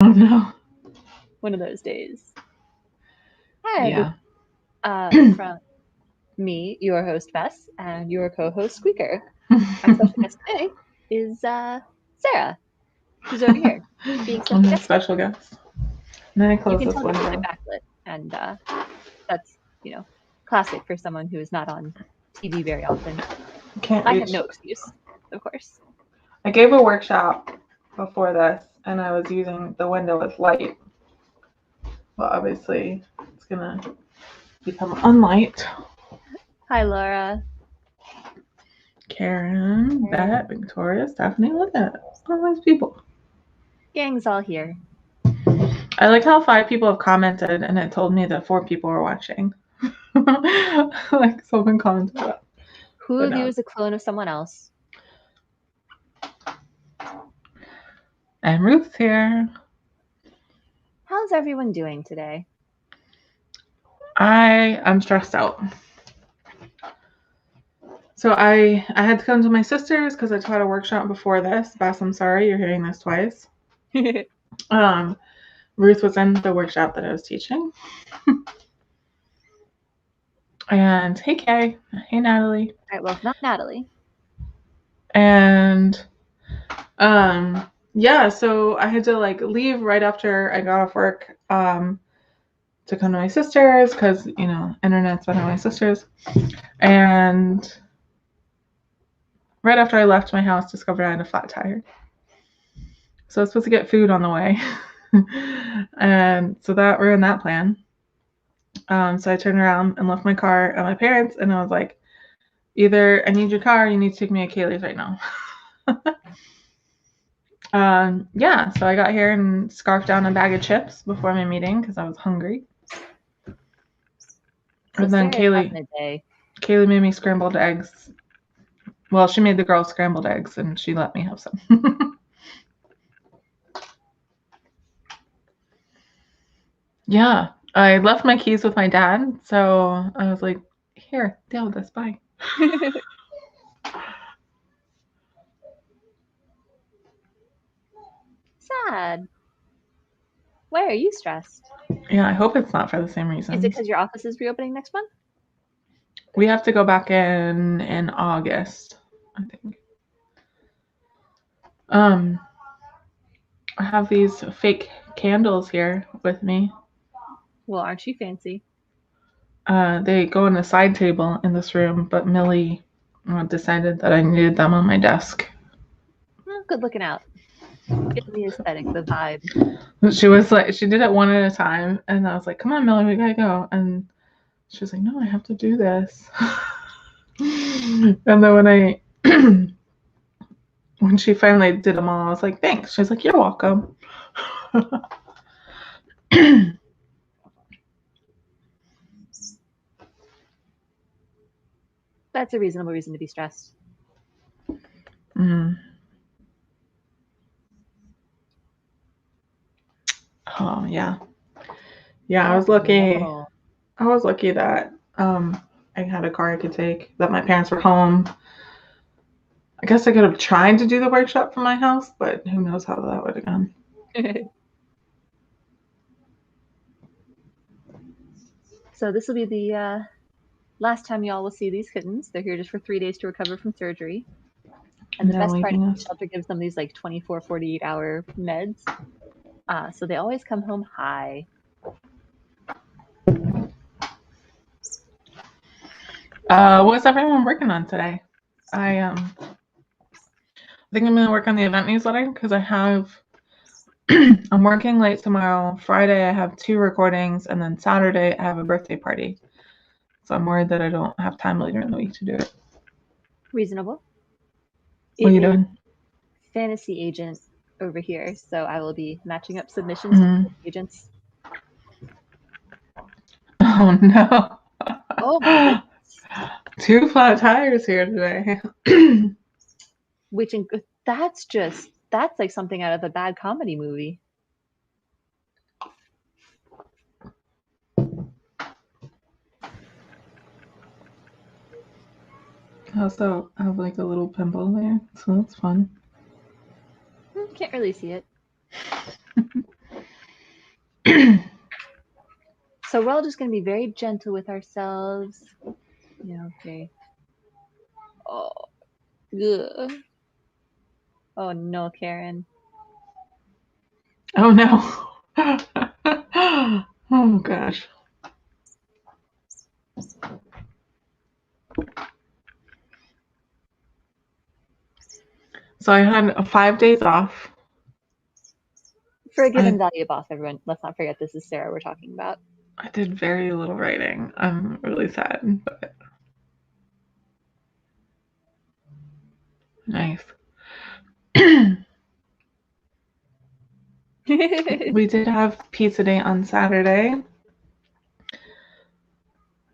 Oh no. One of those days. Hi, Yeah. everyone. From me, your host Bess, and your co-host Squeaker. Our special guest today is Sarah, who's over here being I'm special a guest star. special guest. And then I You close can this tell that we've been window. backlit, and that's classic for someone who is not on TV very often. Can't I have reach. no excuse, of course. I gave a workshop before this, and I was using the window with light. Well, obviously, it's gonna become unlight. Hi, Laura. Karen, Beth, Victoria, Stephanie. Look at it. All these people. Gang's all here. I like how 5 people have commented, and it told me that 4 people were watching. Like someone commented that. Who of you is a clone of someone else? And Ruth's here. How's everyone doing today? I'm stressed out. So I had to come to my sister's because I taught a workshop before this. Bess, I'm sorry, you're hearing this twice. Ruth was in the workshop that I was teaching. And hey, Kay. Hey, Natalie. All right, well, not Natalie. And yeah, so I had to like leave right after I got off work to come to my sister's because, internet's better than my sister's. And right after I left my house, discovered I had a flat tire. So I was supposed to get food on the way. And so that ruined that plan. So I turned around and left my car at my parents', and I was like, either I need your car, or you need to take me to Kaylee's right now. Yeah, so I got here and scarfed down a bag of chips before my meeting because I was hungry. So And then Kaylee made me scrambled eggs. Well, she made the girls scrambled eggs, and she let me have some. Yeah, I left my keys with my dad, so I was like, here, deal with this, bye. Sad. Why are you stressed? Yeah, I hope it's not for the same reason. Is it because your office is reopening next month? We have to go back in August, I think. I have these fake candles here with me. Well, aren't you fancy? They go on the side table in this room, but Millie decided that I needed them on my desk. Well, good looking out. Give the aesthetic, the vibe. She was like, she did it one at a time, and I was like, come on, Millie, we gotta go. And she was like, no, I have to do this. And then when she finally did them all, I was like, thanks. She's like, you're welcome. That's a reasonable reason to be stressed. Oh yeah. Yeah, I was lucky. I was lucky that I had a car I could take, that my parents were home. I guess I could have tried to do the workshop from my house, but who knows how that would have gone. So this will be the last time y'all will see these kittens. They're here just for 3 days to recover from surgery. And the best part is the shelter gives them these like 24, 48-hour meds. So they always come home high. What's everyone working on today? I think I'm gonna work on the event newsletter because I'm working late tomorrow. Friday I have 2 recordings, and then Saturday I have a birthday party. So I'm worried that I don't have time later in the week to do it. Reasonable. What are you doing? Fantasy agent over here, so I will be matching up submissions with agents. Oh no. Oh my goodness. 2 flat tires here today. That's like something out of a bad comedy movie. I also have like a little pimple there, so that's fun. Can't really see it. So we're all just going to be very gentle with ourselves. Yeah, okay. Oh, ugh. Oh no, Karen. Oh no. Oh gosh. So I had 5 days off. For a given value of off, everyone, let's not forget this is Sarah we're talking about. I did very little writing. I'm really sad, but nice. We did have pizza day on Saturday.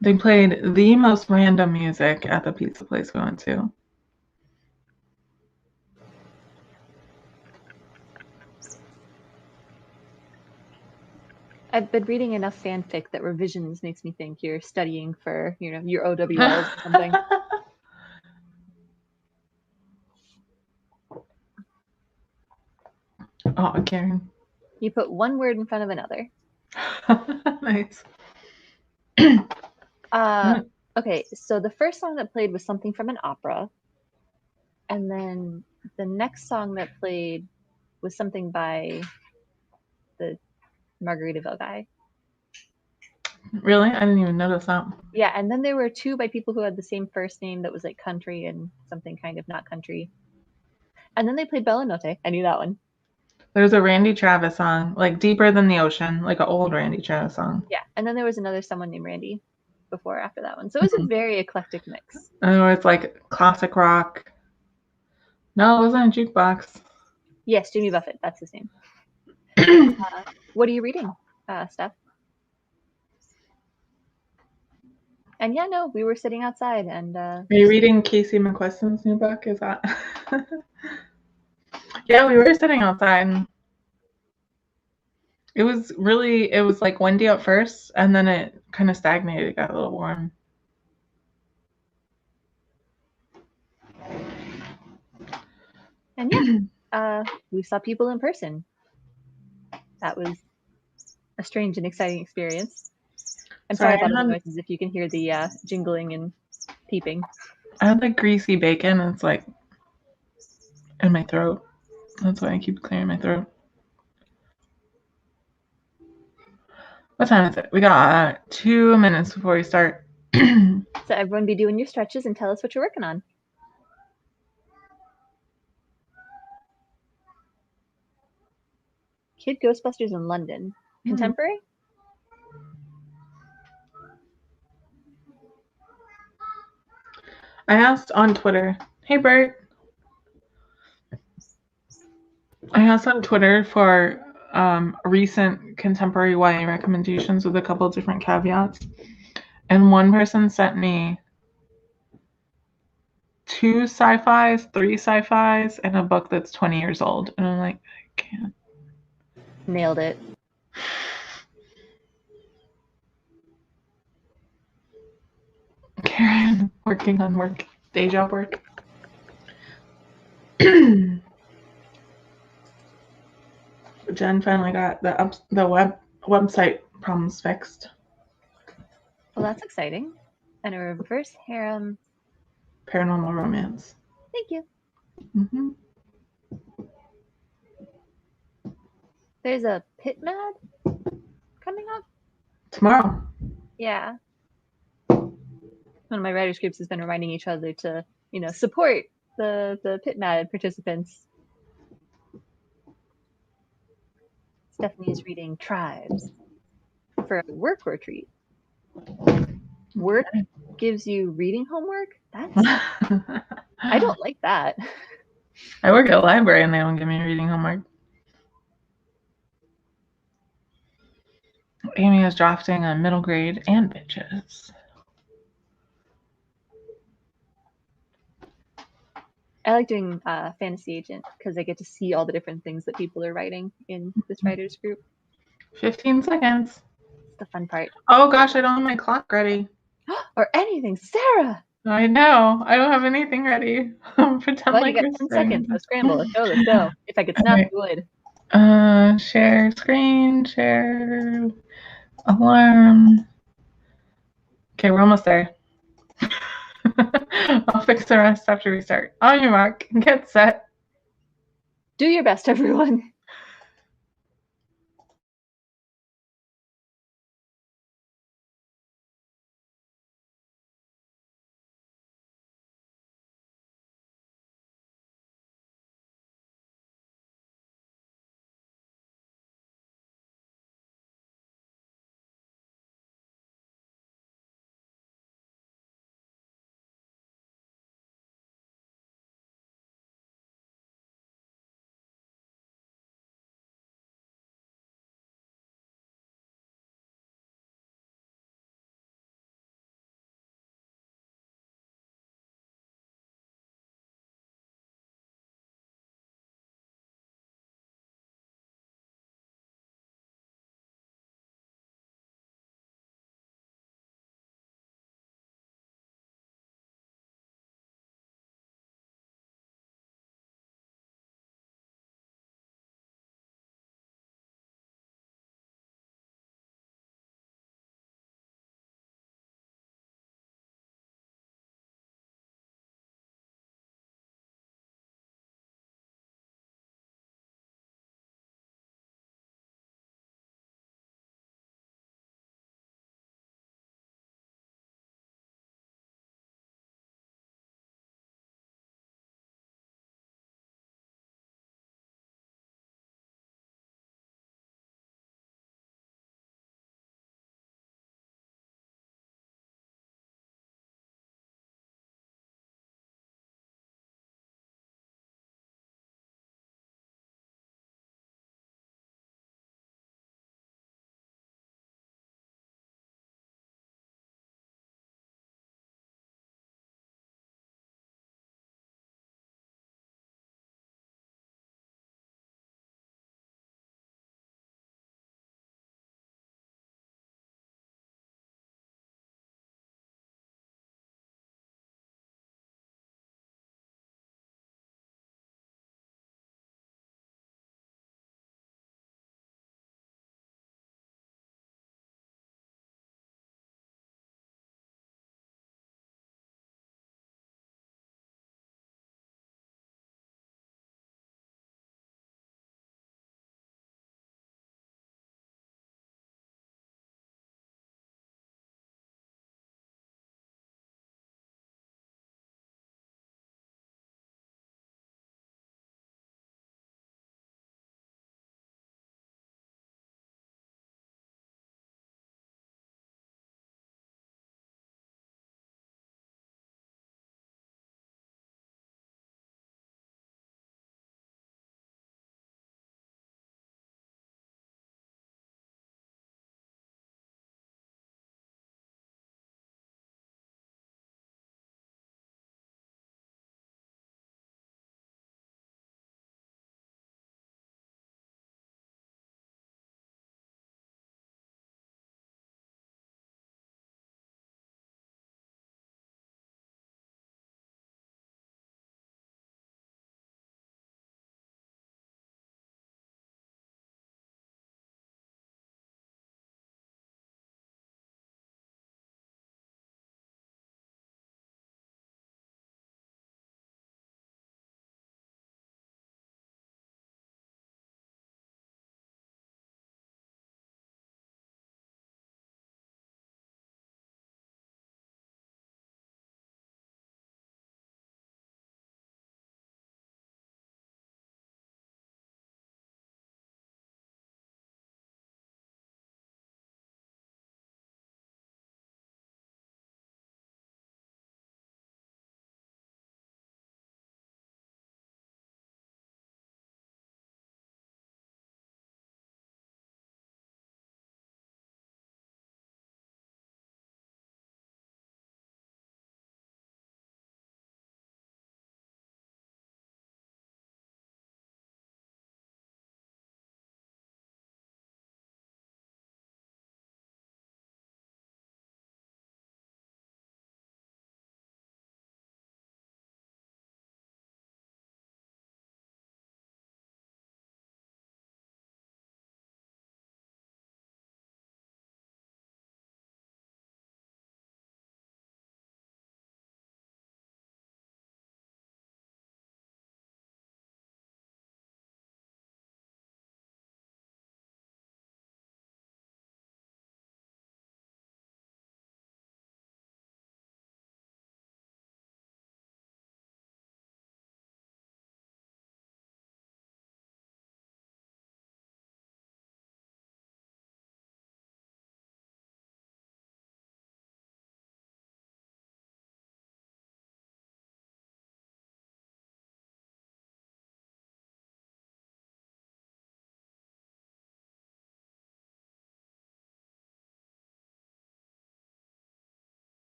They played the most random music at the pizza place we went to. I've been reading enough fanfic that revisions makes me think you're studying for, your OWLs or something. Oh, Karen. You put one word in front of another. Nice. Okay, so the first song that played was something from an opera. And then the next song that played was something by the Margaritaville guy. Really? I didn't even notice that. Yeah, and then there were 2 by people who had the same first name that was like country and something kind of not country. And then they played Bella Notte. I knew that one. There's a Randy Travis song, like Deeper Than the Ocean, like an old Randy Travis song. Yeah, and then there was another someone named Randy before after that one. So it was a very eclectic mix. And it's like classic rock. No, it wasn't a jukebox. Yes, Jimmy Buffett. That's his name. What are you reading, Steph? And yeah, no, we were sitting outside and. Are you reading Casey McQuiston's new book? Is that? Yeah, we were sitting outside. It was like windy at first, and then it kind of stagnated. It got a little warm. And yeah, we saw people in person. That was a strange and exciting experience. I'm sorry about the noises if you can hear the jingling and peeping. I had like greasy bacon. It's like in my throat. That's why I keep clearing my throat. What time is it? We got 2 minutes before we start. So everyone be doing your stretches and tell us what you're working on. Kid Ghostbusters in London. Contemporary? I asked on Twitter, hey Bert. I asked on Twitter for recent contemporary YA recommendations with a couple of different caveats. And one person sent me 2 sci-fis, 3 sci-fis, and a book that's 20 years old. And I'm like, I can't. Nailed it. Karen, working on work, day job work. Jen finally got the website problems fixed. Well, that's exciting. And a reverse harem. Paranormal romance. Thank you. Mm-hmm. There's a Pit Mad coming up tomorrow. Yeah. One of my writers groups has been reminding each other to, support the Pit Mad participants. Stephanie is reading Tribes for a work retreat. Work gives you reading homework? I don't like that. I work at a library and they don't give me reading homework. Amy is drafting a middle grade and bitches. I like doing Fantasy Agent because I get to see all the different things that people are writing in this writers group. 15 seconds. It's the fun part. Oh gosh, I don't have my clock ready. Or anything, Sarah! I know. I don't have anything ready. Pretend well, like you got 10 seconds. So scramble. Let's go. If I could snap, you would. Share screen, share alarm. Okay, we're almost there. I'll fix the rest after we start. On your mark, get set. Do your best, everyone.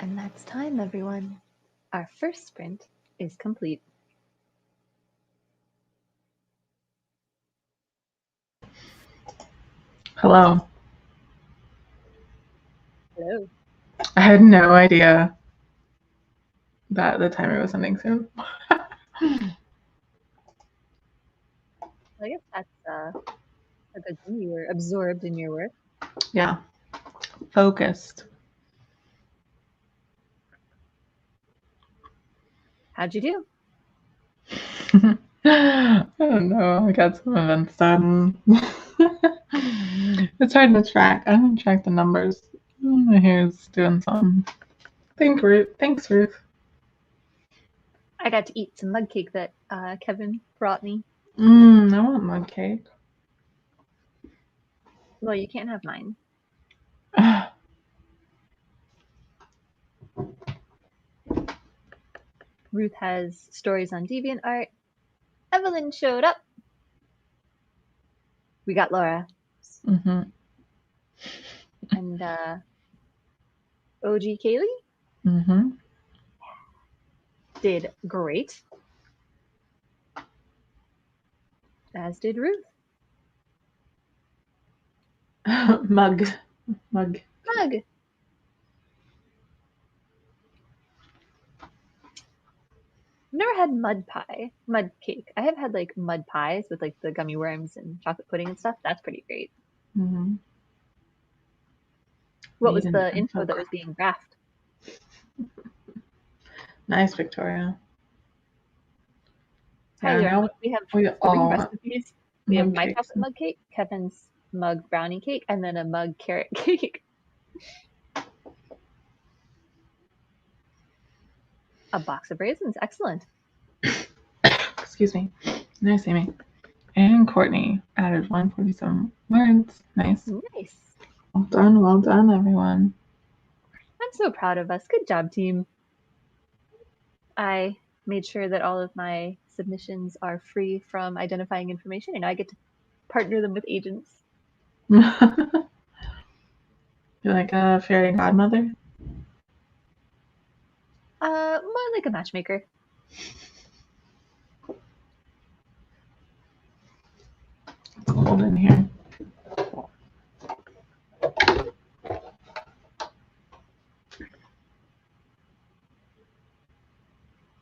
And that's time, everyone. Our first sprint is complete. Hello. Hello. I had no idea that the timer was ending soon. I guess that's a good thing. You were absorbed in your work. Yeah. Focused. How'd you do? I don't know. I got some events done. It's hard to track. I don't track the numbers. My hair's doing something. Thanks, Ruth. I got to eat some mug cake that Kevin brought me. I want mug cake. Well, you can't have mine. Ruth has stories on DeviantArt. Evelyn showed up. We got Laura. Mm-hmm. And OG Kaylee did great. As did Ruth. Mug. Mug. I've never had mud cake. I have had like mud pies with like the gummy worms and chocolate pudding and stuff. That's pretty great. Mm-hmm. What was the info that was being graphed? Nice, Victoria. Tyler, yeah, we have 3 recipes. We have my chocolate mug cake, Kevin's mug brownie cake, and then a mug carrot cake. A box of raisins. Excellent. Excuse me. Nice, Amy. And Courtney added 147 words. Nice. Nice. Well done, everyone. I'm so proud of us. Good job, team. I made sure that all of my submissions are free from identifying information, and I get to partner them with agents. You're like a fairy godmother? More like a matchmaker. It's cold in here.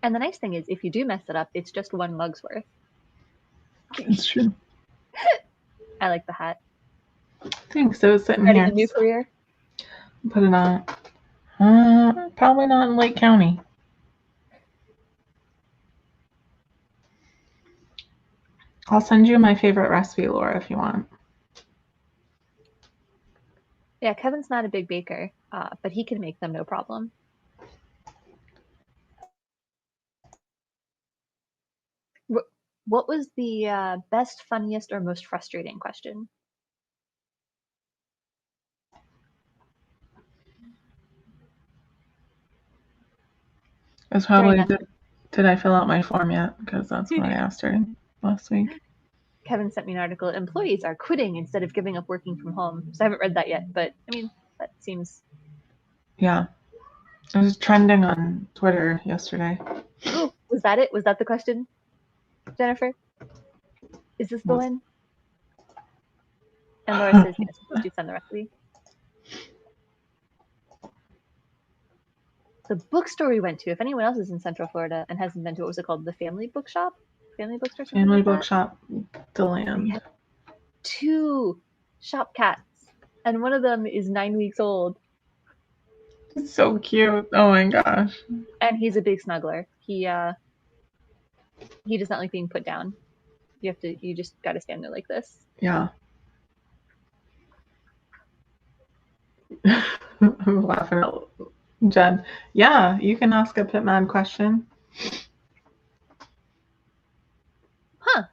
And the nice thing is, if you do mess it up, it's just 1 mug's worth. It's true. I like the hat. Thanks. So it's sitting Starting here. a new career? Put it on. Probably not in Lake County. I'll send you my favorite recipe, Laura, if you want. Yeah, Kevin's not a big baker, but he can make them no problem. What was the best, funniest, or most frustrating question? It's probably did I fill out my form yet? Because that's what I asked her last week. Kevin sent me an article. Employees are quitting instead of giving up working from home. So I haven't read that yet, but I mean, that seems. Yeah. It was trending on Twitter yesterday. Oh, was that it? Was that the question, Jennifer? Is this the one? And Laura says yes, please do send the recipe. The bookstore we went to, if anyone else is in Central Florida and hasn't been to, what was it called? The Family Bookshop? Family Bookstore? Family Bookshop, DeLand. 2 shop cats, and one of them is 9 weeks old. It's so cute. Oh my gosh. And he's a big snuggler. He does not like being put down. You just gotta stand there like this. Yeah. I'm laughing at Jen. Yeah, you can ask a Pitman question. Huh.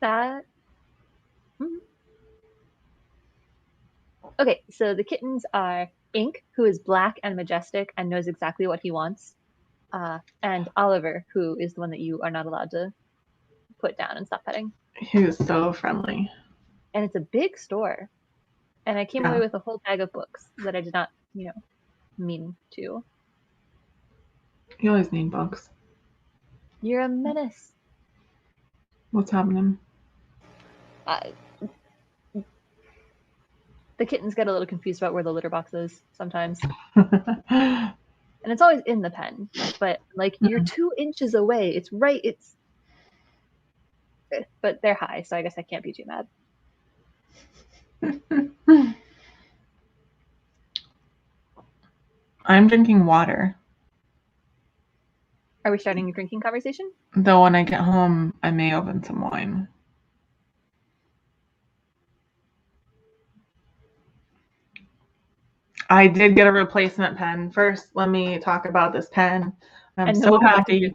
That. Okay, so the kittens are Ink, who is black and majestic and knows exactly what he wants, and Oliver, who is the one that you are not allowed to put down and stop petting. He was so friendly. And it's a big store. And I came away with a whole bag of books that I did not, mean to. You always need bugs. You're a menace. What's happening? The kittens get a little confused about where the litter box is sometimes. And it's always in the pen, but like you're 2 inches away. It's right. But they're high, so I guess I can't be too mad. I'm drinking water. Are we starting a drinking conversation? Though when I get home, I may open some wine. I did get a replacement pen. First, let me talk about this pen. I'm so happy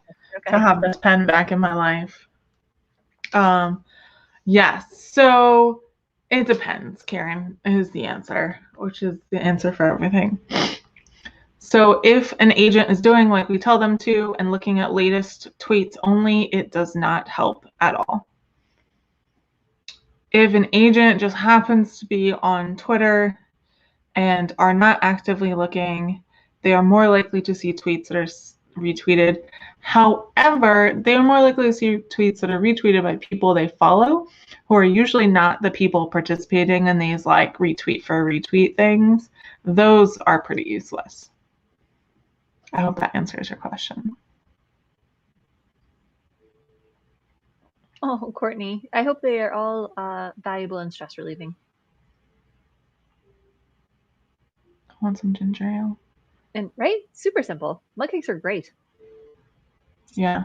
to have this pen back in my life. Yes, so it depends, Karen, is the answer, which is the answer for everything. So if an agent is doing like we tell them to and looking at latest tweets only, it does not help at all. If an agent just happens to be on Twitter and are not actively looking, they are more likely to see tweets that are retweeted. However, they are more likely to see tweets that are retweeted by people they follow, who are usually not the people participating in these like retweet for retweet things. Those are pretty useless. I hope that answers your question. Oh, Courtney, I hope they are all valuable and stress relieving. I want some ginger ale. And right? Super simple. Mug cakes are great. Yeah.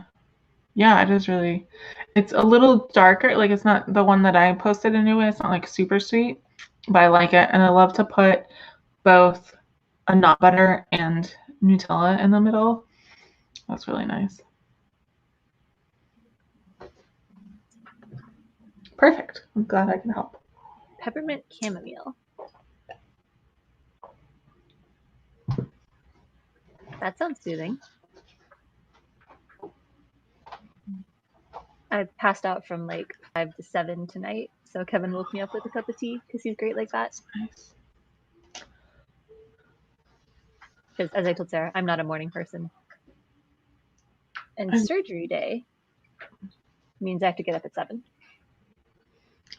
Yeah, it is really. It's a little darker. Like it's not the one that I posted anyway. It's not like super sweet, but I like it. And I love to put both a nut butter and Nutella in the middle. That's really nice. Perfect. I'm glad I can help. Peppermint chamomile. That sounds soothing. I passed out from like 5 to 7 tonight, so Kevin woke me up with a cup of tea because he's great like that. That's nice. Because as I told Sarah, I'm not a morning person. And surgery day means I have to get up at 7.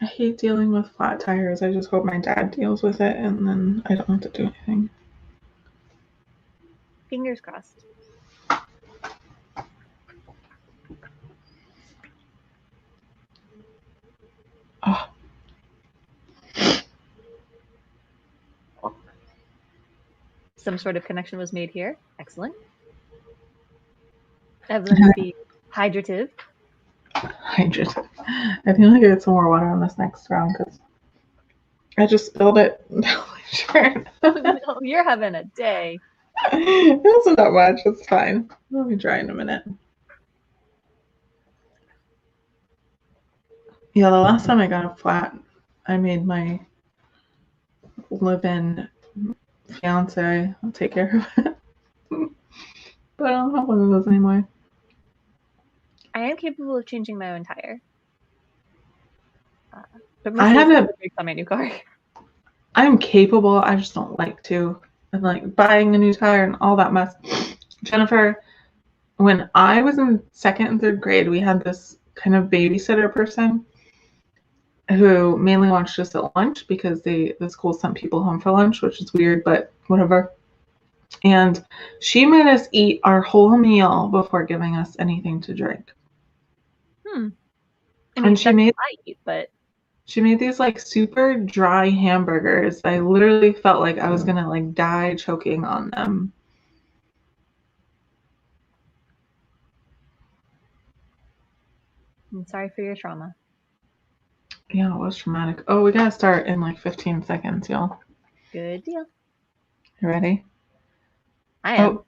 I hate dealing with flat tires. I just hope my dad deals with it and then I don't have to do anything. Fingers crossed. Oh. Some sort of connection was made here. Excellent. Evelyn would be hydrative. Hydrative. I think I get some more water on this next round because I just spilled it down my shirt. Oh, no, you're having a day. It wasn't that much. It's fine. Let me dry in a minute. Yeah, the last time I got a flat, I made my live-in fiance take care of it. But I don't have one of those anymore. I am capable of changing my own tire. But I had a brakes on my new car. I'm capable, I just don't like to. And like buying a new tire and all that mess. Jennifer, when I was in 2nd and 3rd grade, we had this kind of babysitter person who mainly watched us at lunch because the school sent people home for lunch, which is weird, but whatever. And she made us eat our whole meal before giving us anything to drink. I mean, And she made but she made these like super dry hamburgers. I literally felt like I was gonna like die choking on them. I'm sorry for your trauma. Yeah, it was traumatic. Oh, we gotta start in like 15 seconds, y'all. Good deal. You ready? I am. Oh,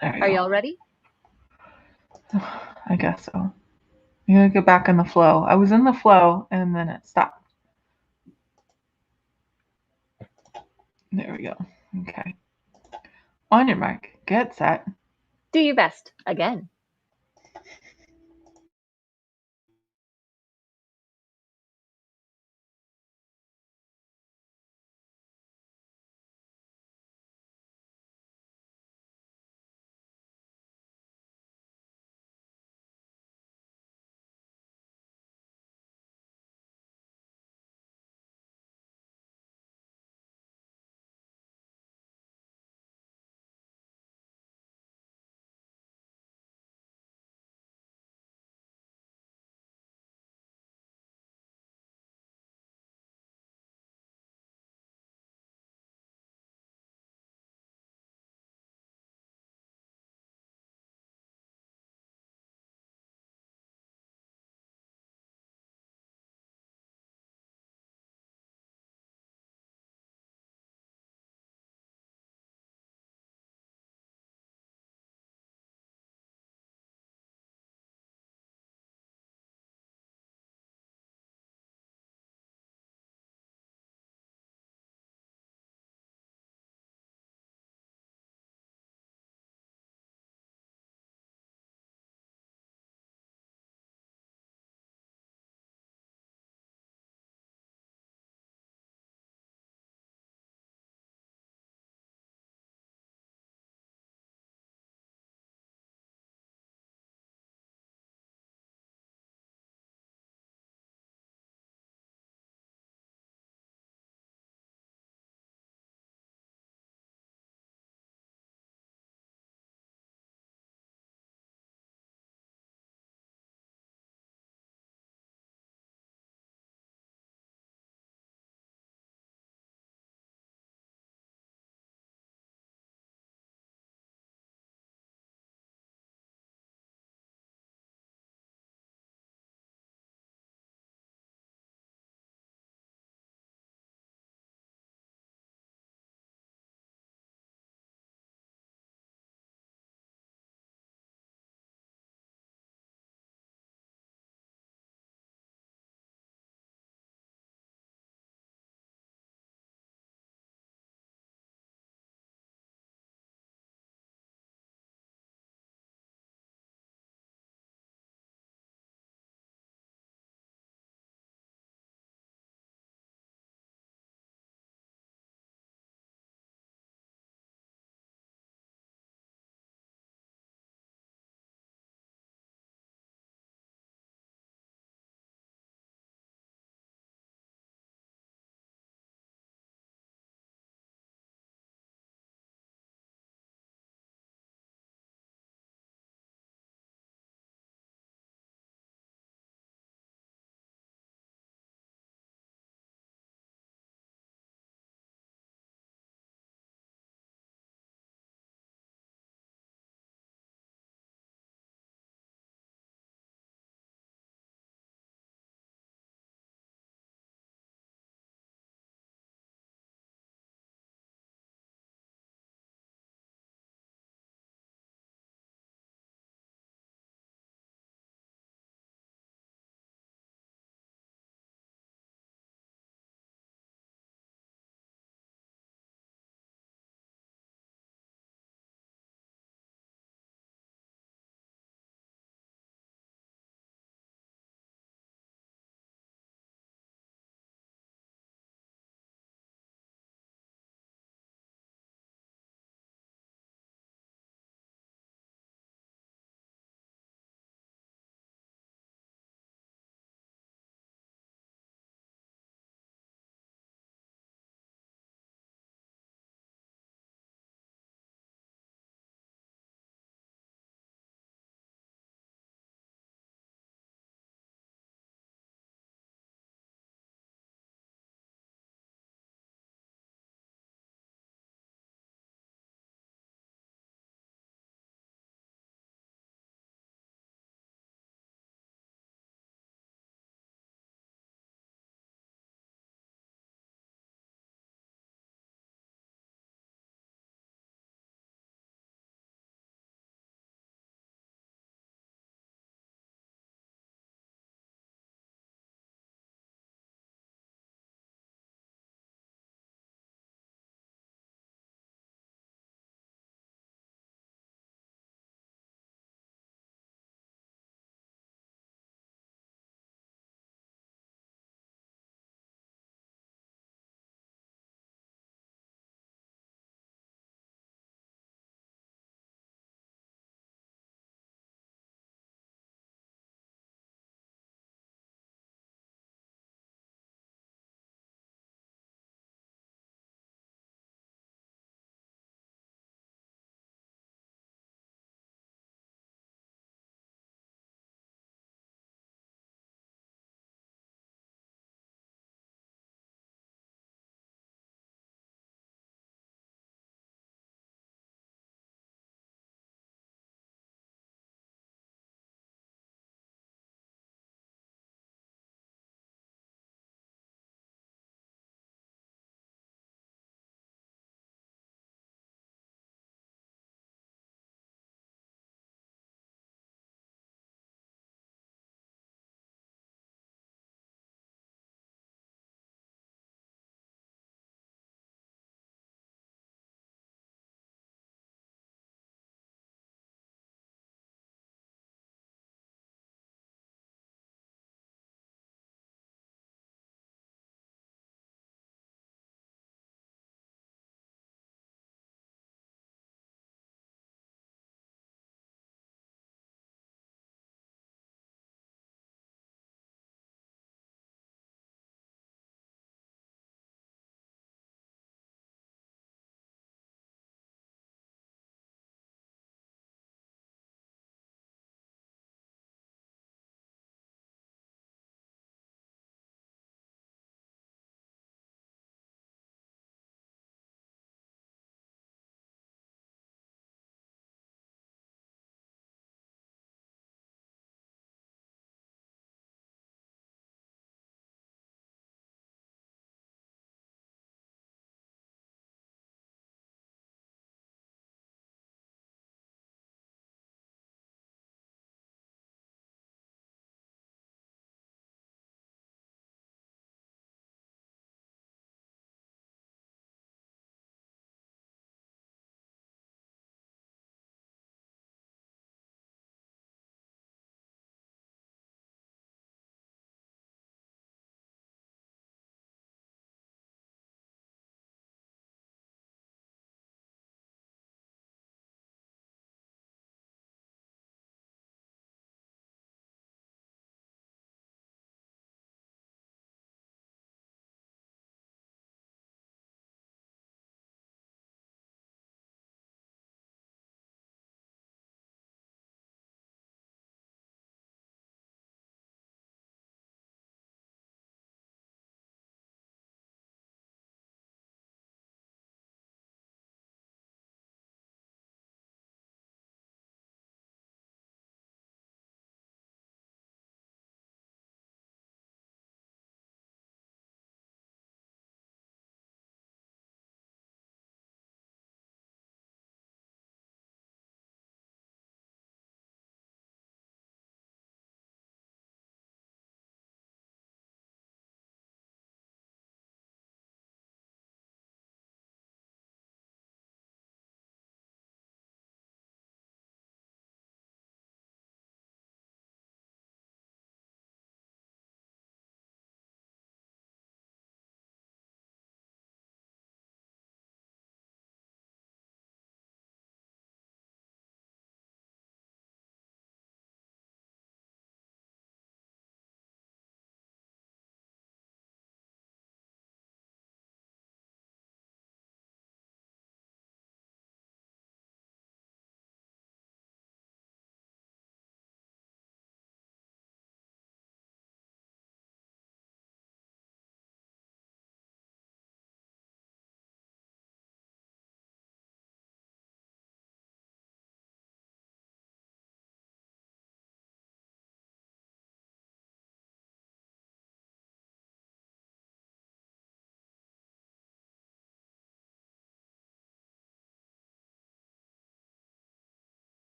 there we Are go. y'all ready? I guess so. I'm gonna get back in the flow. I was in the flow and then it stopped. There we go. Okay. On your mark, get set. Do your best. Again.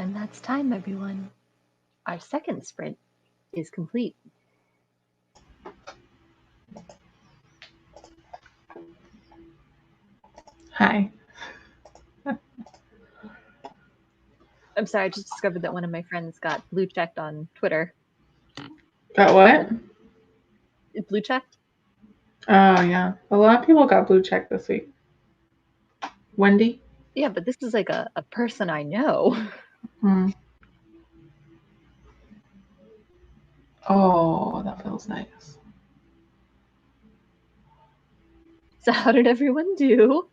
And that's time, everyone. Our second sprint is complete. Hi. I'm sorry, I just discovered that one of my friends got blue checked on Twitter. Got what? Blue checked? Oh, yeah. A lot of people got blue check this week. Wendy? Yeah, but this is like a person I know. Oh, that feels nice. So how did everyone do?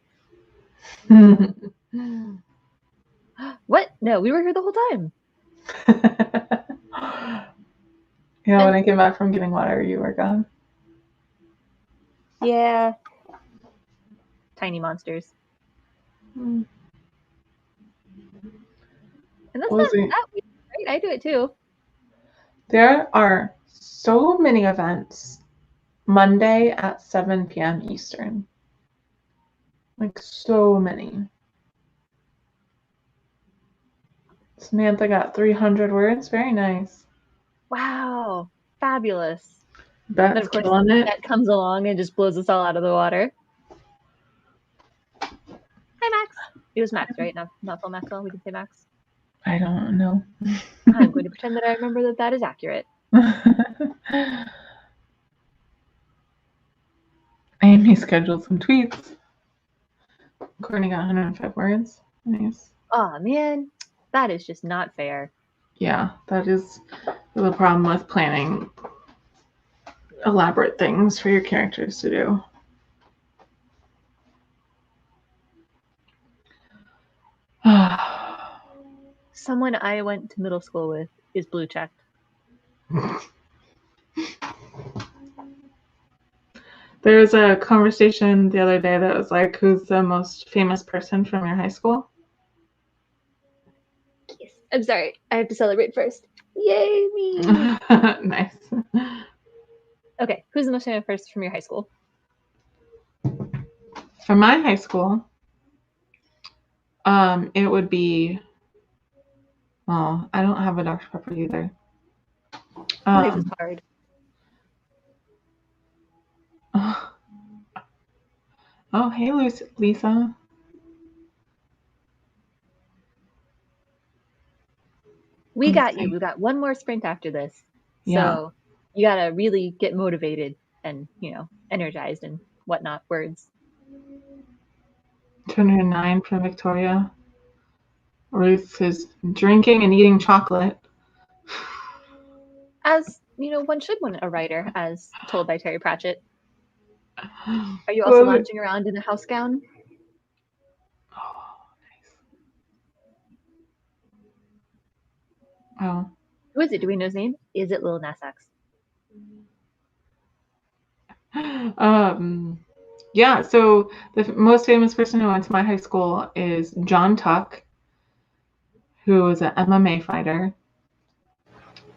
What? No, we were here the whole time. Yeah, when I came back from getting water, you were gone. Yeah. Tiny monsters. Mm. And that's not that weird, right? I do it too. There are so many events Monday at 7 p.m. Eastern. Like, so many. Samantha got 300 words. Very nice. Wow. Fabulous. That's then, of course, killing it. that comes along and just blows us all out of the water. Hi, Max. It was Max, right? Not Phil Maxwell. We can say Max. I don't know. I'm going to pretend that I remember that is accurate. Amy scheduled some tweets. Courtney got 105 words. Nice. Oh, man. That is just not fair. Yeah, that is the problem with planning elaborate things for your characters to do. Someone I went to middle school with is blue checked. There was a conversation the other day that was like, who's the most famous person from your high school? Yes. I'm sorry. I have to celebrate first. Yay, me! Nice. Okay, who's the most famous person from your high school? From my high school, it would be, well, I don't have a Dr. Pepper either. Life is hard. Oh, hey, Lisa. We got you. We got one more sprint after this. Yeah. So you got to really get motivated and, energized and whatnot words. 209 from Victoria. Ruth is drinking and eating chocolate. As, one should want a writer, as told by Terry Pratchett. Are you also lounging around in a house gown? Oh, nice. Oh. Who is it? Do we know his name? Is it Lil Nas X? Yeah, so the most famous person who went to my high school is John Tuck, who was an MMA fighter.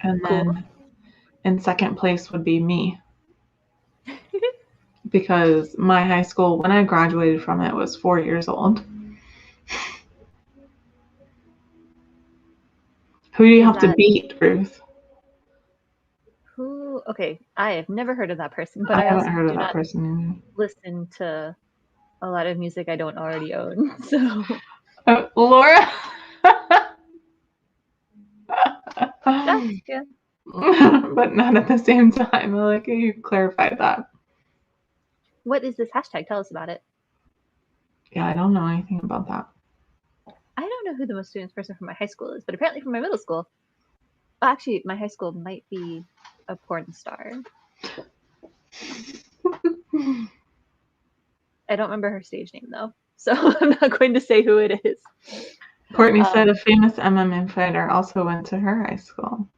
And then in second place would be me. Because my high school, when I graduated from it, was 4 years old. Who do you have to beat, Ruth? Who? Okay, I have never heard of that person, but I haven't also heard of do that not person. listen to a lot of music I don't already own. So Laura. Gotcha. But not at the same time. I like you clarified that. What is this hashtag? Tell us about it. Yeah, I don't know anything about that. I don't know who the most famous person from my high school is, but apparently from my middle school. Well, actually, my high school might be a porn star. I don't remember her stage name, though, so I'm not going to say who it is. Courtney said a famous MMA fighter also went to her high school.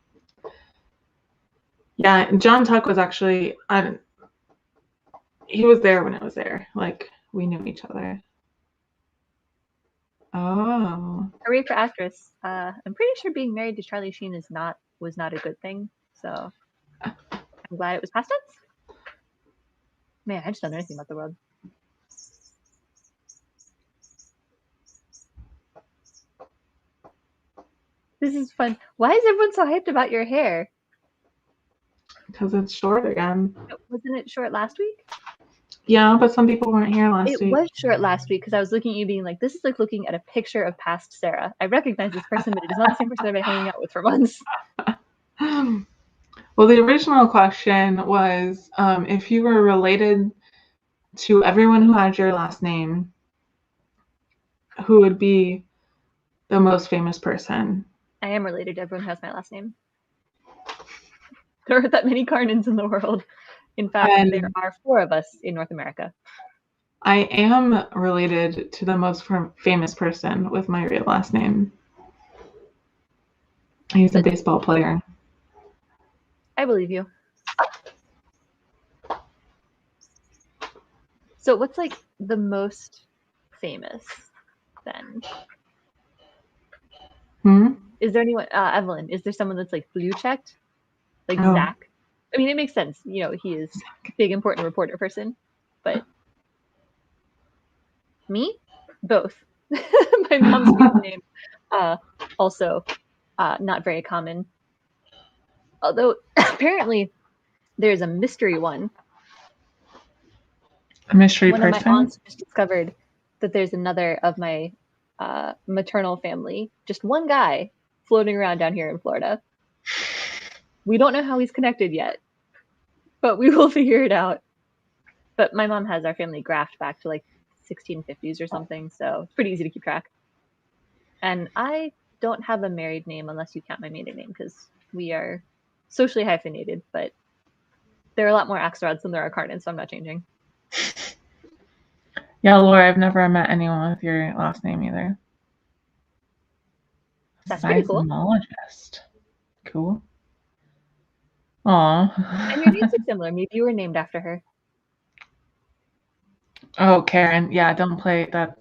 Yeah, John Tuck was actually, he was there when I was there. Like, we knew each other. Oh. Hooray for actress. I'm pretty sure being married to Charlie Sheen was not a good thing, so I'm glad it was past tense. Man, I just don't know anything about the world. This is fun. Why is everyone so hyped about your hair? Because it's short again. Wasn't it short last week? Yeah, but some people weren't here last week. It was short last week because I was looking at you being like, this is like looking at a picture of past Sarah. I recognize this person, but it is not the same person I've been hanging out with for months. Well, the original question was if you were related to everyone who had your last name, who would be the most famous person? I am related to everyone who has my last name. There aren't that many Carnans in the world. In fact, there are 4 of us in North America. I am related to the most famous person with my real last name. He's a baseball player. I believe you. So what's like the most famous then? Is there anyone, Evelyn, is there someone that's like blue checked? Like Zach? I mean, it makes sense. You know, he is a big, important reporter person. But me? Both. My mom's maiden name, also not very common. Although apparently there's a mystery one. A mystery person? One of my aunts just discovered that there's another of my maternal family, just one guy floating around down here in Florida. We don't know how he's connected yet, but we will figure it out. But my mom has our family graphed back to like 1650s or something, so it's pretty easy to keep track. And I don't have a married name unless you count my maiden name, because we are socially hyphenated, but there are a lot more Axelrods than there are Carnans, so I'm not changing. Yeah, Laura, I've never met anyone with your last name either. That's pretty cool. Seismologist. Cool. Aw. And your names are similar. Maybe you were named after her. Oh, Karen. Yeah, don't play that.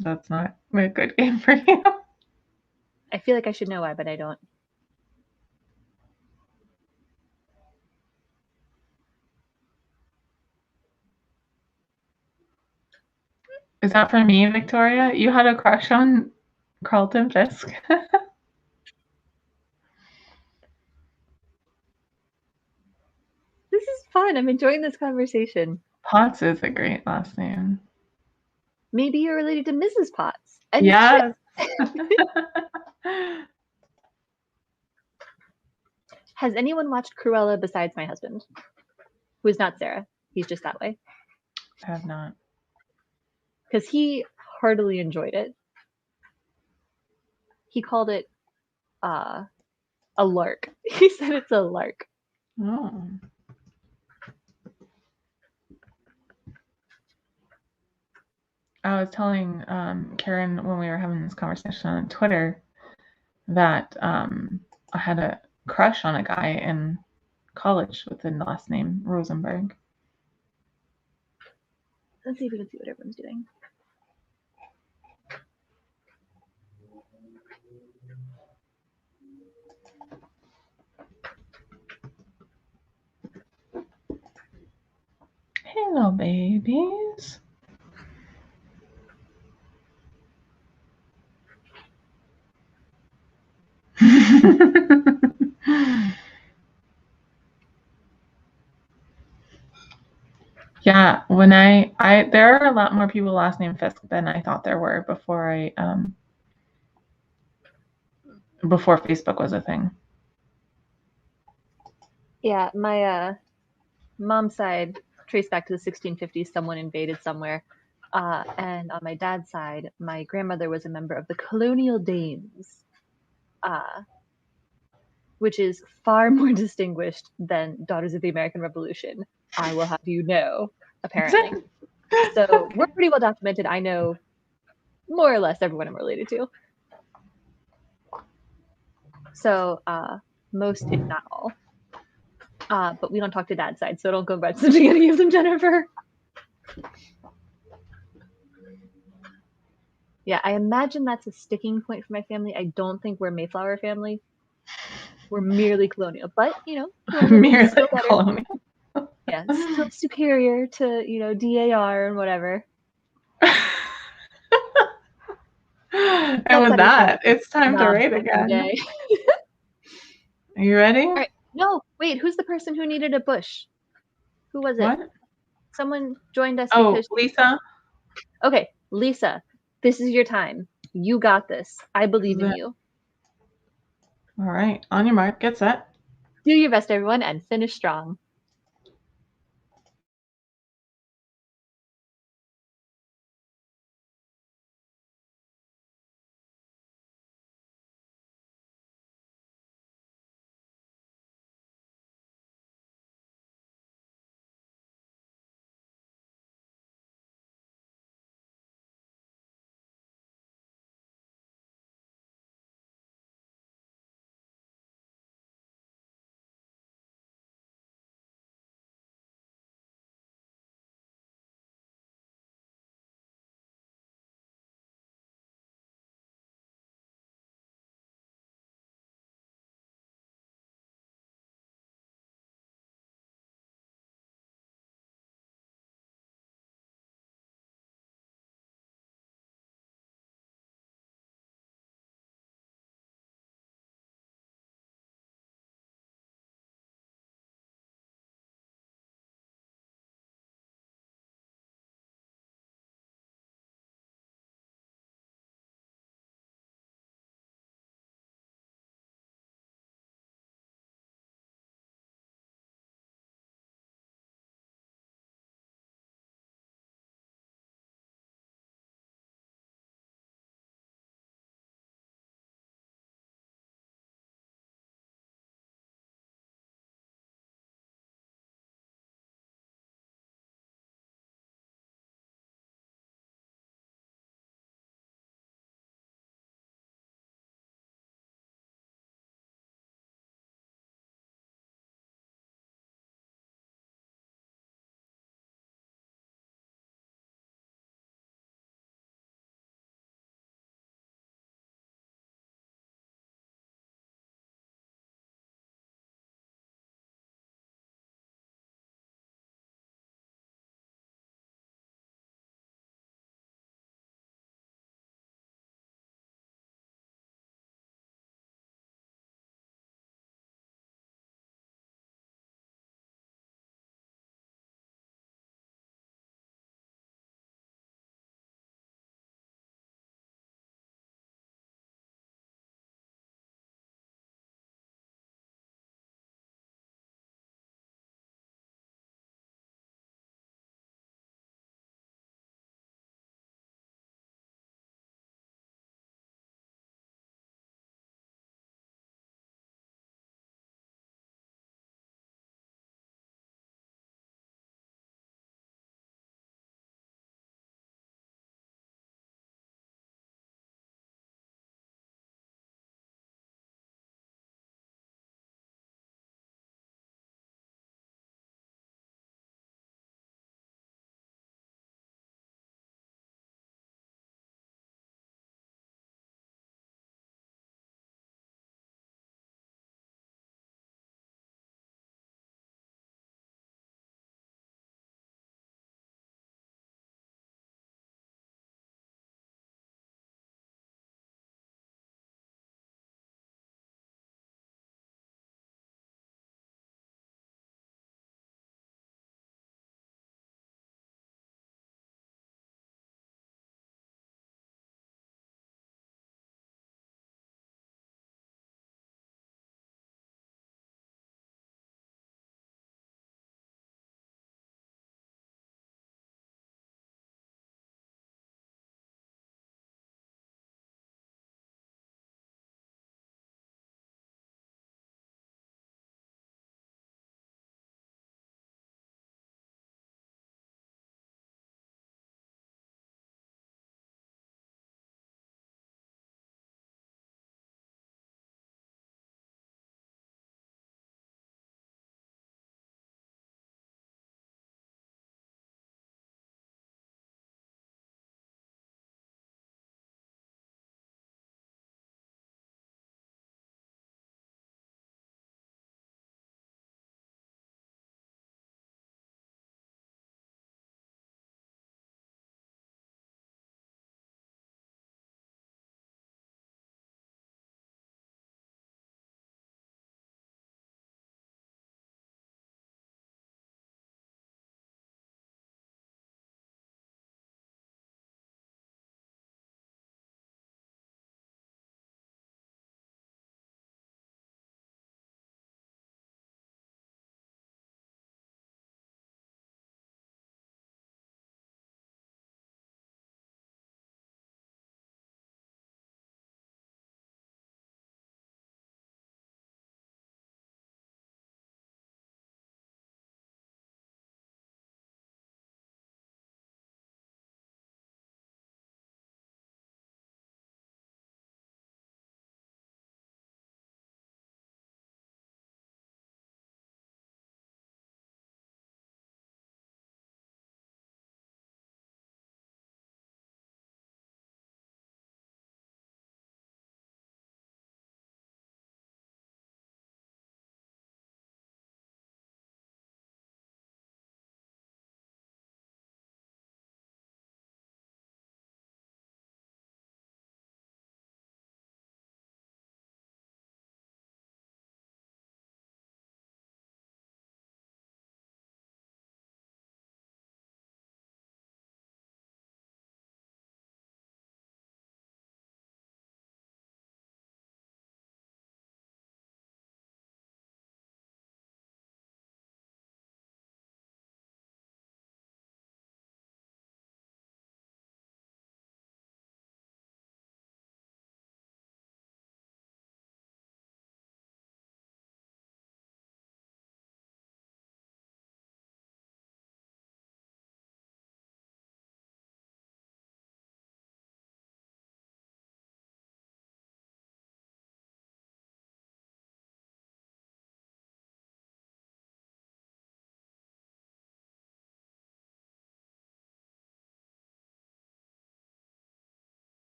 That's not a good game for you. I feel like I should know why, but I don't. Is that for me, Victoria? You had a crush on Carlton Fisk? This is fun. I'm enjoying this conversation. Potts is a great last name. Maybe you're related to Mrs. Potts. And yes. Has anyone watched Cruella besides my husband? Who is not Sarah. He's just that way. I have not. Because he heartily enjoyed it. He called it a lark. He said it's a lark. Oh. I was telling Karen when we were having this conversation on Twitter that I had a crush on a guy in college with the last name Rosenberg. Let's see if we can see what everyone's doing. Hello, babies. Yeah, when I there are a lot more people last name Fisk than I thought there were before before Facebook was a thing. Yeah, my mom's side traced back to the 1650s. Someone invaded somewhere. And on my dad's side, my grandmother was a member of the Colonial Dames, which is far more distinguished than Daughters of the American Revolution. I will have you know, apparently. So we're pretty well documented. I know more or less everyone I'm related to. So most, if not all. But we don't talk to dad's side, so don't go messaging any of them, Jennifer. Yeah, I imagine that's a sticking point for my family. I don't think we're Mayflower family. We're merely colonial, but merely colonial. Yeah, still superior to DAR and whatever. And with set ourselves that, it's a time to rate non-smoking again. day. Are you ready? All right. No, wait. Who's the person who needed a bush? Who was it? What? Someone joined us Oh, because. Lisa? Okay, Lisa, this is your time. You got this. I believe in you. All right. On your mark, get set. Do your best, everyone, and finish strong.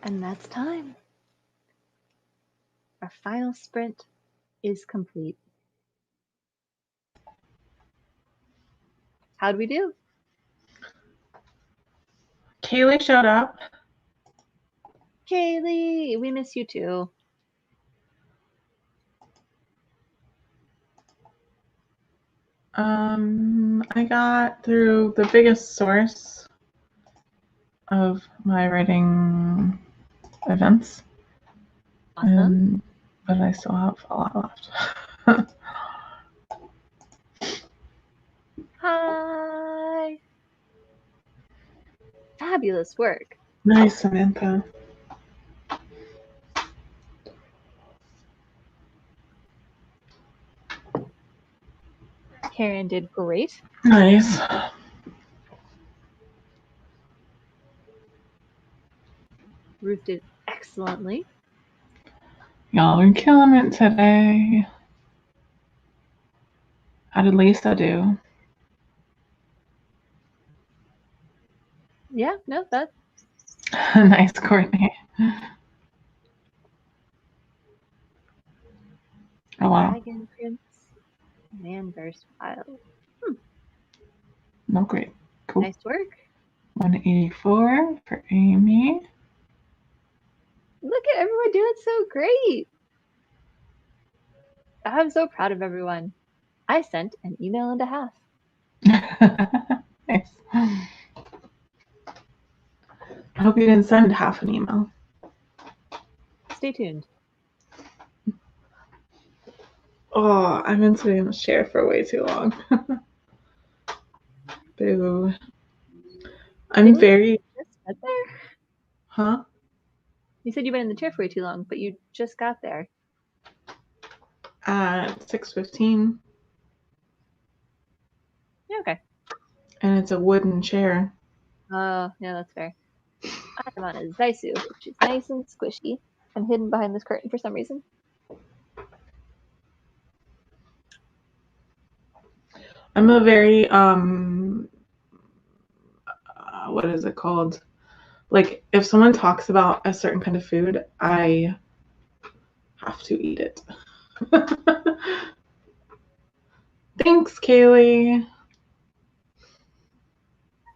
And that's time. Our final sprint is complete. How'd we do? Kaylee showed up. Kaylee, we miss you too. I got through the biggest source of my writing events. Awesome. But I still have a lot left. Hi. Fabulous work. Nice, Samantha. Karen did great. Nice. Ruth did excellently. Y'all are killing it today. How did Lisa do? Yeah, no, that. Nice, Courtney. Oh, wow. Dragon Prince, Manverse Wild. No, great. Cool. Nice work. 184 for Amy. Look at everyone doing so great. I'm so proud of everyone. I sent an email and a half. Nice. I hope you didn't send half an email. Stay tuned. Oh, I've been sitting in the chair for way too long. Boo. I'm very. Just there? Huh? You said you've been in the chair for way too long, but you just got there. At 6:15. Yeah, okay. And it's a wooden chair. Oh, yeah, that's fair. I'm on a Zaisu, which is nice and squishy. I'm hidden behind this curtain for some reason. I'm a very what is it called? Like, if someone talks about a certain kind of food, I have to eat it. Thanks, Kaylee.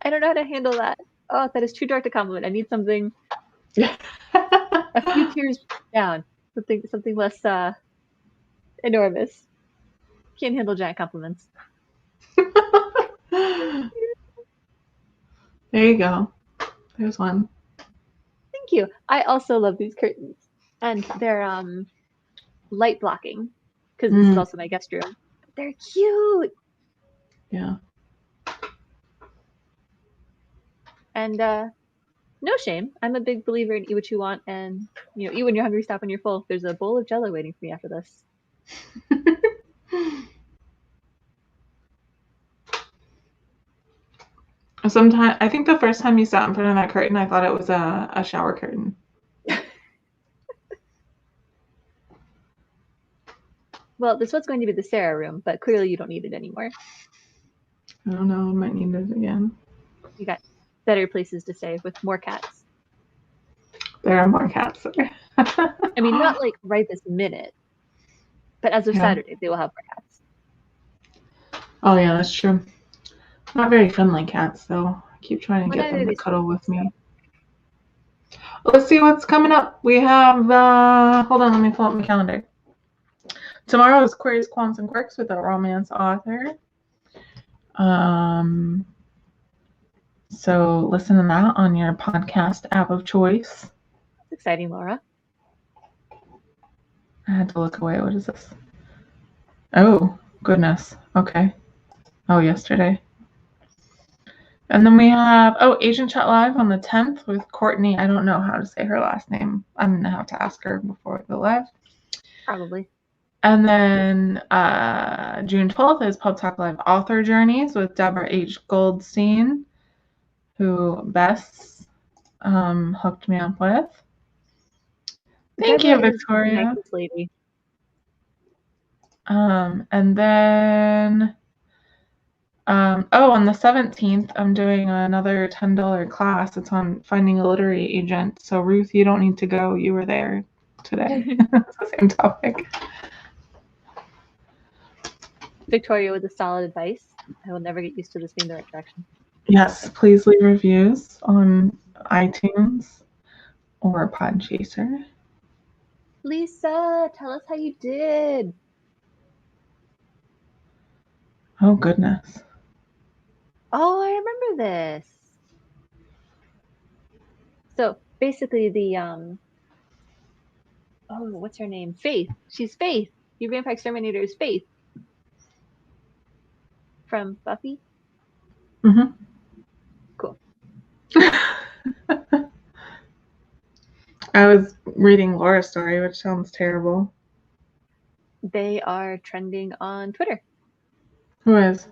I don't know how to handle that. Oh, that is too dark to compliment. I need something a few tiers down. Something less enormous. Can't handle giant compliments. There you go. There's one. Thank you. I also love these curtains. And they're light blocking, because this is also my guest room. They're cute. Yeah. And no shame. I'm a big believer in eat what you want, and eat when you're hungry, stop when you're full. There's a bowl of Jello waiting for me after this. Sometimes I think the first time you sat in front of that curtain, I thought it was a shower curtain. Well, this was going to be the Sarah room, but clearly you don't need it anymore. I don't know. I might need it again. You got better places to stay with more cats. There are more cats there. I mean, not like right this minute, but as of Saturday, they will have more cats. Oh, yeah, that's true. Not very friendly cats, though. I keep trying to get them to cuddle with me. Let's see what's coming up. We have, hold on, let me pull up my calendar. Tomorrow is Queries, Qualms, and Quirks with a romance author. So listen to that on your podcast app of choice. That's exciting, Laura. I had to look away. What is this? Oh, goodness. Okay. Oh, yesterday. And then we have, Agent Chat Live on the 10th with Courtney. I don't know how to say her last name. I'm going to have to ask her before we go live. Probably. And then June 12th is Pub Talk Live Author Journeys with Deborah H. Goldstein, who Bess hooked me up with. Thank you, Victoria. The nicest lady. And then On the 17th, I'm doing another $10 class. It's on finding a literary agent. So, Ruth, you don't need to go. You were there today. It's the same topic. Victoria with the solid advice. I will never get used to this being the right direction. Yes, please leave reviews on iTunes or Podchaser. Lisa, tell us how you did. Oh, goodness. Oh, I remember this. So basically what's her name? Faith. She's Faith. Your vampire exterminator is Faith. From Buffy? Mm-hmm. Cool. I was reading Laura's story, which sounds terrible. They are trending on Twitter. Who is?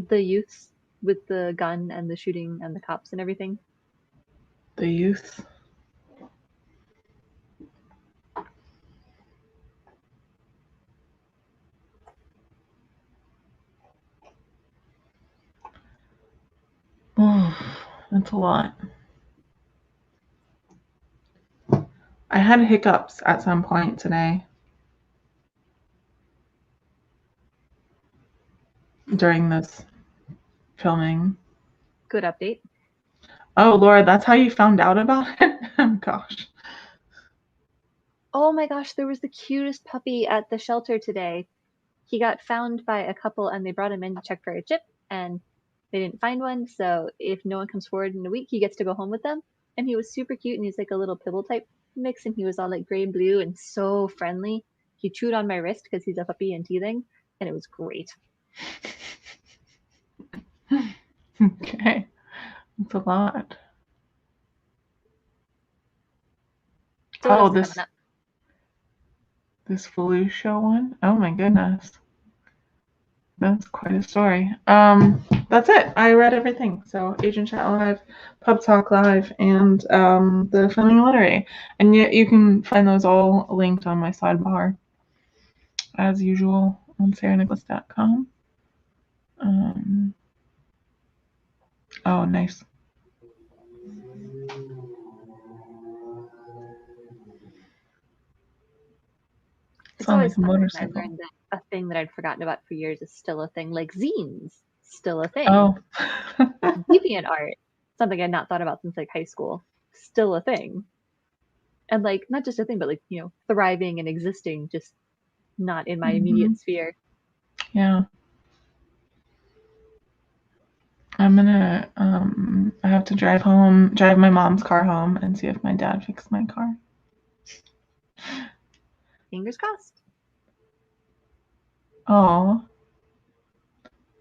The youths with the gun and the shooting and the cops and everything. The youth. Oh, that's a lot. I had hiccups at some point today during this filming. Good update. Oh, Laura, that's how you found out about it? Oh, gosh. Oh my gosh, there was the cutest puppy at the shelter today. He got found by a couple and they brought him in to check for a chip and they didn't find one. So if no one comes forward in a week, he gets to go home with them. And he was super cute and he's like a little pibble type mix and he was all like gray and blue and so friendly. He chewed on my wrist because he's a puppy and teething and it was great. Okay. That's a lot. So this flu show one? Oh my goodness. That's quite a story. That's it. I read everything. So Agent Chat Live, Pub Talk Live, and the Filming Literary. And yet you can find those all linked on my sidebar, as usual, on sarahnicholas.com. Oh, nice. It's always fun when I learned that a thing that I'd forgotten about for years is still a thing, like zines, still a thing. Oh. Deviant art, something I'd not thought about since like high school, still a thing. And like not just a thing, but like, you know, thriving and existing, just not in my immediate sphere. Yeah. I'm gonna I have to drive my mom's car home and see if my dad fixed my car. Fingers crossed. Oh.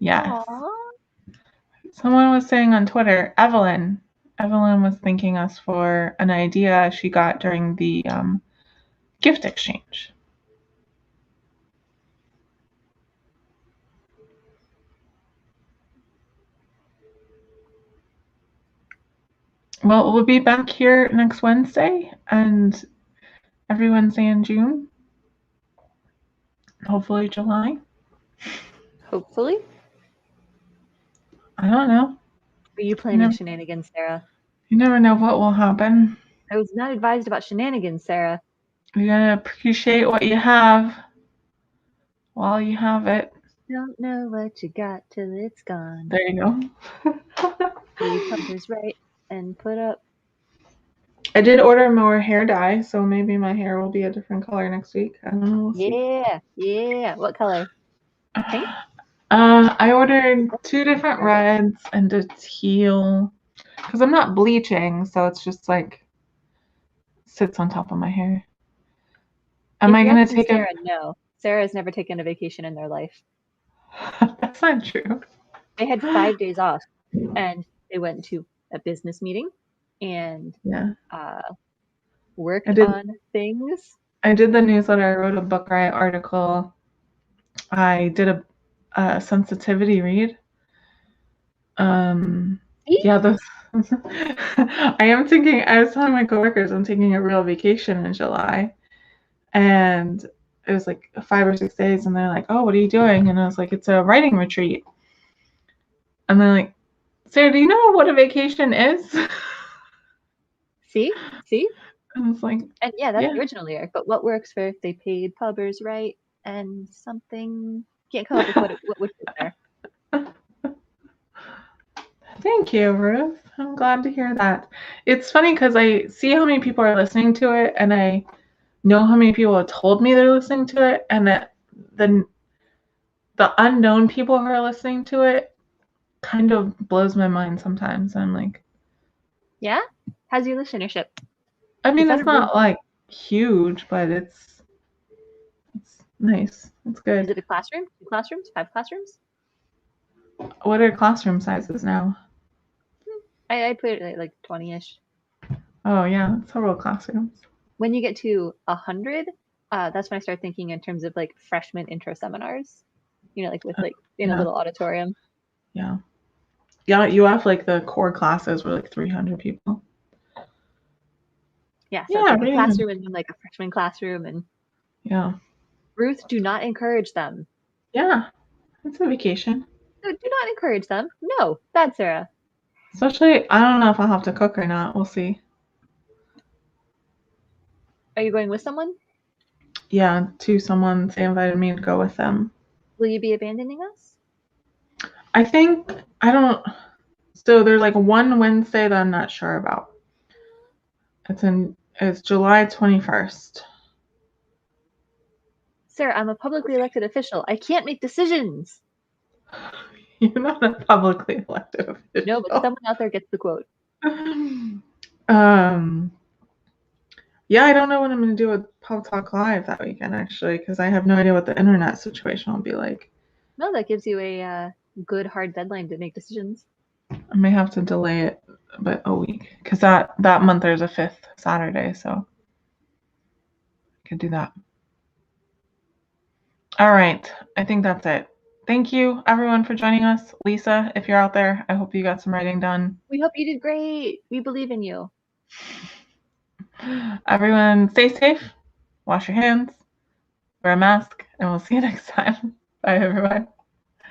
Yes. Aww. Someone was saying on Twitter, Evelyn was thanking us for an idea she got during the gift exchange. Well, we'll be back here next Wednesday and every Wednesday in June. Hopefully July. Hopefully. I don't know. Are you planning shenanigans, Sarah? You never know what will happen. I was not advised about shenanigans, Sarah. You gotta appreciate what you have while you have it. Don't know what you got till it's gone. There you go. Leave colors right and put up. I did order more hair dye, so maybe my hair will be a different color next week. I don't know. We'll see. Yeah. What color? Pink? I ordered 2 different reds and a teal because I'm not bleaching, so it's just like sits on top of my hair. Am I gonna take Sarah? No, Sarah has never taken a vacation in their life. That's not true. They had 5 days off, and they went to a business meeting and worked on things. I did the newsletter. I wrote a book riot article. I did a sensitivity read. Yeah, I was telling my coworkers I'm taking a real vacation in July. And it was like 5 or 6 days and they're like, oh, what are you doing? And I was like, it's a writing retreat. And they're like, Sarah, do you know what a vacation is? See? And it's like, And yeah, that's yeah. the original lyric. But what works for if they paid pubbers right and something can't come up with what would fit there. Thank you, Ruth. I'm glad to hear that. It's funny because I see how many people are listening to it, and I know how many people have told me they're listening to it, and that the unknown people who are listening to it kind of blows my mind sometimes. I'm like, yeah? How's your listenership? I mean, that it's not like huge, but it's nice. It's good. Is it a classroom? 2 classrooms? 5 classrooms? What are classroom sizes now? I put it at like 20-ish. Oh yeah, several classrooms. When you get to 100, that's when I start thinking in terms of like freshman intro seminars. Like with like in a little auditorium. Yeah. Yeah, you have like the core classes were like 300 people. Yeah, so it's like a classroom and then like a freshman classroom and yeah. Ruth, do not encourage them. Yeah, it's a vacation. No, do not encourage them. No, bad Sarah. Especially, I don't know if I'll have to cook or not. We'll see. Are you going with someone? Yeah, someone they invited me to go with them. Will you be abandoning us? I think I don't. So there's like one Wednesday that I'm not sure about. It's July 21st. Sarah, I'm a publicly elected official. I can't make decisions. You're not a publicly elected official. No, but someone out there gets the quote. Yeah, I don't know what I'm going to do with Pub Talk Live that weekend, actually, because I have no idea what the internet situation will be like. No, that gives you a good hard deadline to make decisions. I may have to delay it, but a week, because that month there's a 5th Saturday, so I could do that. All right, I think that's it. Thank you, everyone, for joining us. Lisa, if you're out there, I hope you got some writing done. We hope you did great. We believe in you. Everyone, stay safe, wash your hands, wear a mask, and we'll see you next time. Bye, everyone.